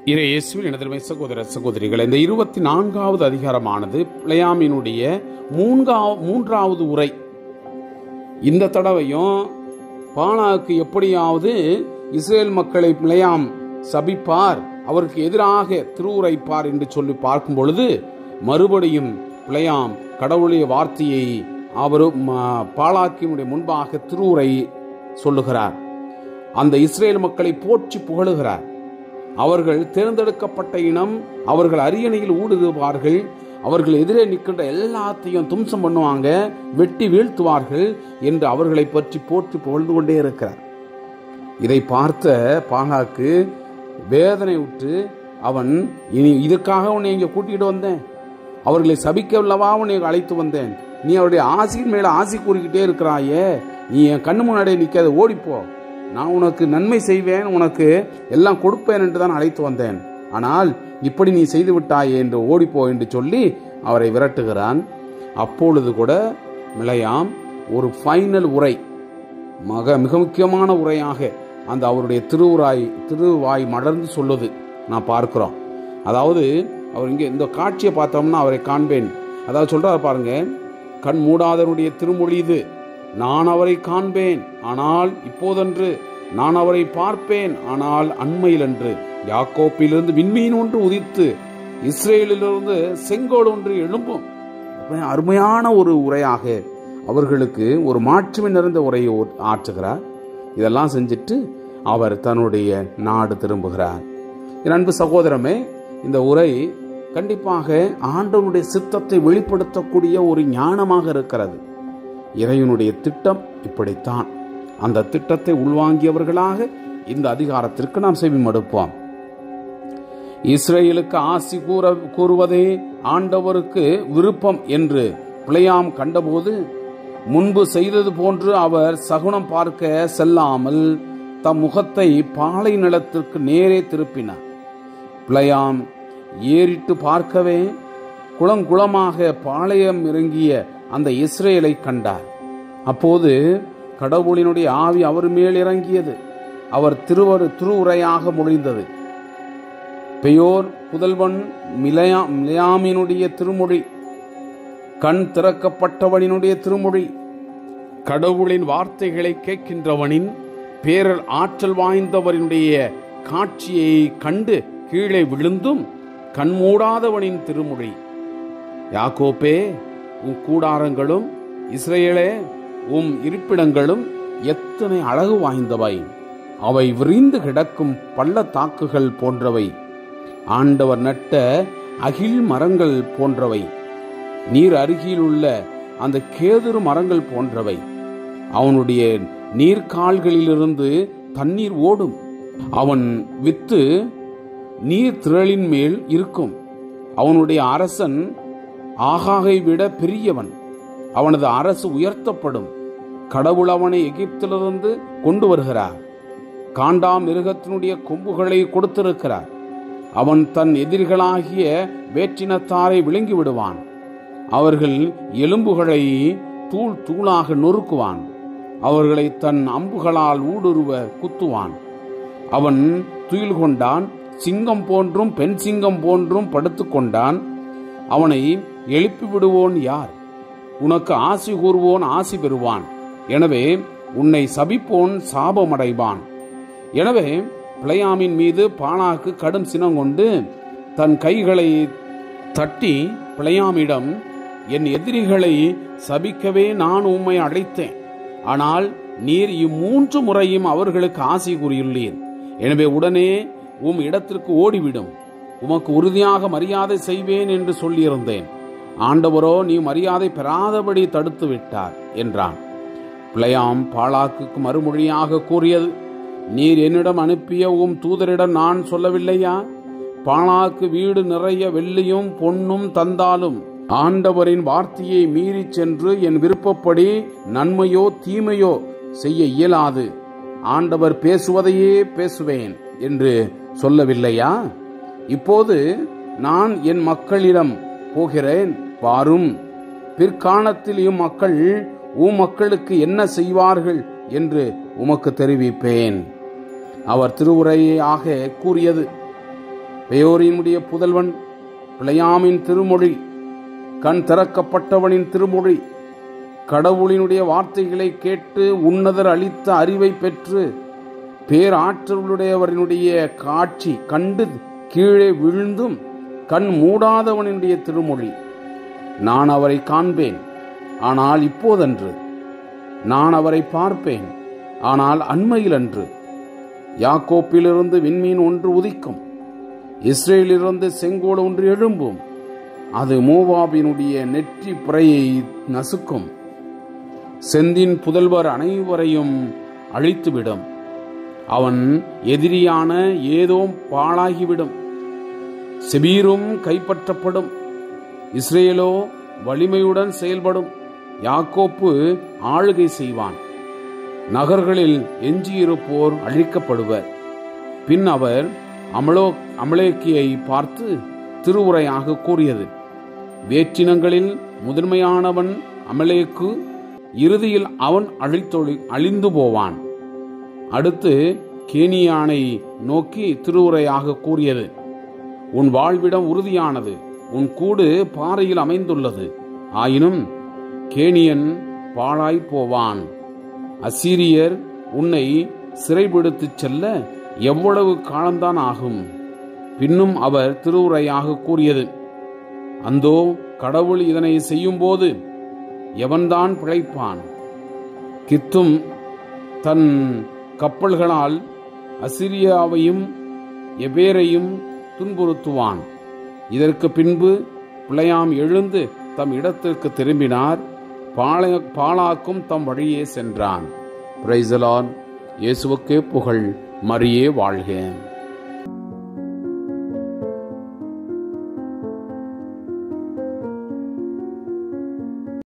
இயேசுவின் எனதருமை சகோதர சகோதரிகள், இந்த 24வது அதிகாரமானது பிலேயாமினுடைய மூன்றாவது உரை. இந்த தடவையும் பாலாக்கு எப்படியாவது இஸ்ரேல் மக்களை பிலேயாம் சபிப்பார், அவருக்கு எதிராக திருவுரைப்பார் என்று சொல்லி பார்க்கும் பொழுது மறுபடியும் பிலேயாம் கடவுளுடைய வார்த்தையை அவரும் பாலாக்கினுடைய முன்பாக திருவுரை சொல்லுகிறார். அந்த இஸ்ரேல் மக்களை போற்றி புகழுகிறார். அவர்கள் தேர்ந்தெடுக்கப்பட்ட இனம், அவர்கள் அரியணையில் ஊடுருவார்கள், அவர்கள் எதிரே நிற்கின்ற எல்லாத்தையும் தும்சம் பண்ணுவாங்க, வெட்டி வீழ்த்துவார்கள் என்று அவர்களை பற்றி போற்றி புகழ்ந்து கொண்டே இருக்கிறார். இதை பார்த்த பாலாக்கு வேதனை உற்று, அவன் இனி இதற்காக உன்னை இங்கே கூட்டிட்டு வந்தேன், அவர்களை சபிக்கல்லவா உன்னை அழைத்து வந்தேன், நீ அவருடைய ஆசையின் மேல ஆசை கூறிக்கிட்டே இருக்கிறாயே, நீ என் கண்ணு முன்னாடியே நிற்காத, ஓடிப்போ, நான் உனக்கு நன்மை செய்வேன், உனக்கு எல்லாம் கொடுப்பேன் என்று தான் அழைத்து வந்தேன், ஆனால் இப்படி நீ செய்து விட்டாயே என்று ஓடிப்போ என்று சொல்லி அவரை விரட்டுகிறான். அப்பொழுது கூட பிலேயாம் ஒரு ஃபைனல் உரை, மிக முக்கியமான உரையாக அந்த அவருடைய திருவாய் மலர்ந்து சொல்லுது நான் பார்க்கிறோம். அதாவது அவர் இங்கே இந்த காட்சியை பார்த்தோம்னா அவரை காண்பேன், அதாவது சொல்றாரு பாருங்க, கண் மூடாதவருடைய திருமொழி இது, நான் அவரை காண்பேன் ஆனால் இப்போதன்று, நான் அவரை பார்ப்பேன் ஆனால் அண்மையில் அன்று, யாக்கோப்பிலிருந்து விண்மீன் ஒன்று உதித்து இஸ்ரேலிலிருந்து செங்கோல் ஒன்று எழும்பும். அருமையான ஒரு உரையாக அவர்களுக்கு ஒரு மாற்றுமை நிறைந்த உரையை ஆற்றுகிறார். இதெல்லாம் செஞ்சுட்டு அவர் தன்னுடைய நாடு திரும்புகிறார். என் அன்பு சகோதரமே, இந்த உரை கண்டிப்பாக ஆண்டவனுடைய சித்தத்தை வெளிப்படுத்தக்கூடிய ஒரு ஞானமாக இருக்கிறது. இறைவனுடைய திட்டம் இப்படித்தான். அந்த திட்டத்தை உள்வாங்கியவர்களாக இந்த அதிகாரத்திற்கு நாம் செவி மடுப்போம். இஸ்ரேலுக்கு ஆசி கூறுவதே ஆண்டவருக்கு விருப்பம் என்று பிலேயாம் கண்டபோது முன்பு செய்தது போன்று அவர் சகுனம் பார்க்க செல்லாமல் தம் முகத்தை பாலை நிலத்திற்கு நேரே திருப்பினார். பிலேயாம் ஏறிட்டு பார்க்கவே குளங்குளமாக பாளையம் இறங்கிய அந்த இஸ்ரேலை கண்டார். அப்போது கடவுளினுடைய ஆவி அவர் மேல் இறங்கியது. அவர் திருவுரையாக மொழிந்தது. பெயோர் புதல்வன் மிலேயாமினுடைய திருமொழி, கண் திறக்கப்பட்டவனினுடைய திருமொழி, கடவுளின் வார்த்தைகளை கேட்கின்றவனின் பேரல் ஆற்றல் வாய்ந்தவரினுடைய காட்சியை கண்டு கீழே விழுந்தும் கண்மூடாதவனின் திருமொழி. யாக்கோப்பே, உன் கூடாரங்களும், இஸ்ரேலே உம் இருப்பிடங்களும் எத்தனை அழகு வாய்ந்தவை, அவை விரிந்து கிடக்கும் பள்ளத்தாக்குகள் போன்றவை, ஆண்டவர் நட்ட அகில் மரங்கள் போன்றவை, நீர் அருகில் உள்ள அந்த கேதுரு மரங்கள் போன்றவை, அவனுடைய நீர்கால்களிலிருந்து தண்ணீர் ஓடும், அவன் வித்து நீர் திரளின் மேல் இருக்கும், அவனுடைய அரசன் ஆகாகை விட பெரியவன், அவனது அரசு உயர்த்தப்படும், கடவுள் அவனை எகிப்திலிருந்து கொண்டு வருகிறார், காண்டாம் மிருகத்தினுடைய கொம்புகளை கொடுத்திருக்கிறார், அவன் தன் எதிரிகளாகிய வேற்றினத்தாரை விழுங்கி விடுவான், அவர்கள் எலும்புகளை தூள் தூளாக நொறுக்குவான், அவர்களை தன் அம்புகளால் ஊடுருவ குத்துவான், அவன் துயில் கொண்டான், சிங்கம் போன்றும் பெண் சிங்கம் போன்றும் படுத்துக் கொண்டான், அவனை எழுப்பி விடுவோன் யார், உனக்கு ஆசி கூறுவோன் ஆசி பெறுவான், எனவே உன்னை சபிப்போன் சாபமடைவான். எனவே பிலேயாமின் மீது பாலாக்கு கடும் சினம் கொண்டு தன் கைகளை தட்டி பிலேயாமிடம், என் எதிரிகளை சபிக்கவே நான் உம்மை அழைத்தேன், ஆனால் நீர் 3 முறையும் அவர்களுக்கு ஆசி கூறியுள்ளீர், எனவே உடனே உம் இடத்திற்கு ஓடிவிடும், உமக்கு உறுதியாக மரியாதை செய்வேன் என்று சொல்லியிருந்தேன், ஆண்டவரோ நீ மரியாதை பெறாதபடி தடுத்து விட்டார் என்றான். பிலேயாம் பாலாக்கு மறுமொழியாக கூறியது, நீர் என்னிடம் அனுப்பிய உம் தூதரிடம் நான் சொல்லவில்லையா, பாலாக்கு வீடு நிறைய வெள்ளியும் பொன்னும் தந்தாலும் ஆண்டவரின் வார்த்தையை மீறி சென்று என் விருப்பப்படி நன்மையோ தீமையோ செய்ய இயலாது, ஆண்டவர் பேசுவதையே பேசுவேன் என்று சொல்லவில்லையா, இப்போது நான் என் மக்களிடம் போகிறேன், வாரும், பிற்காலத்தில் இம்மக்கள் மக்களுக்கு என்ன செய்வார்கள் என்று உமக்கு தெரிவிப்பேன். அவர் திருவுரையாக கூறியது, பெயோரினுடைய புதல்வன் பிளையாமின் திருமொழி, கண் திறக்கப்பட்டவனின் திருமொழி, கடவுளினுடைய வார்த்தைகளை கேட்டு உன்னதர் அளித்த அறிவை பெற்று பேராற்றலுடையவரினுடைய காட்சி கண்டு கீழே விழுந்தும் கண் மூடாதவனுடைய திருமொழி. நான் அவரை காண்பேன், ஆனால் இப்போதன்று. நான் அவரை பார்ப்பேன், ஆனால் அண்மையில் அன்று. யாக்கோப்பிலிருந்து விண்மீன் ஒன்று உதிக்கும், இஸ்ரேலிலிருந்து செங்கோல் ஒன்று எழும்பும். அது மோவாபினுடைய நெற்றி புரையை நசுக்கும். செந்தின் புதல்வர் அனைவரையும் அழித்துவிடும். அவன் எதிரியான ஏதோம் பாழாகிவிடும். செபீரும் கைப்பற்றப்படும். இஸ்ரேலோ வலிமையுடன் செயல்படும். யாக்கோப்பு ஆளுகை செய்வான். நகர்களில் எஞ்சியிருப்போர் அழிக்கப்படுவர். பின் அவர் அமலேக்கியை பார்த்து திருவுரையாக கூறியது, வேற்றினங்களில் முதன்மையானவன் அமலேக்கு, இறுதியில் அவன் அழிந்து போவான். அடுத்து கேனியானை நோக்கி திருவுரையாக கூறியது, உன் வாழ்விடம் உறுதியானது, உன் கூடு பாறையில் அமைந்துள்ளது. ஆயினும் கேனியன் பாழாய் போவான். அசீரியர் உன்னை சிறைபிடித்துச் செல்ல எவ்வளவு காலம்தான் ஆகும்? பின்னும் அவர் திருவுரையாக கூறியது, அந்தோ கடவுள் இதனை செய்யும்போது எவன்தான் பிழைப்பான்? கித்தும் தன் கப்பல்களால் அசிரியாவையும் எபேரையும் துன்புறுத்துவான். இதற்கு பின்பு பிளையாம் எழுந்து தம் இடத்திற்கு திரும்பினார். பாலாக்கும் தம் வழியே சென்றான். Praise the Lord. இயேசுவுக்கே புகழ். மரியே வாழ்க.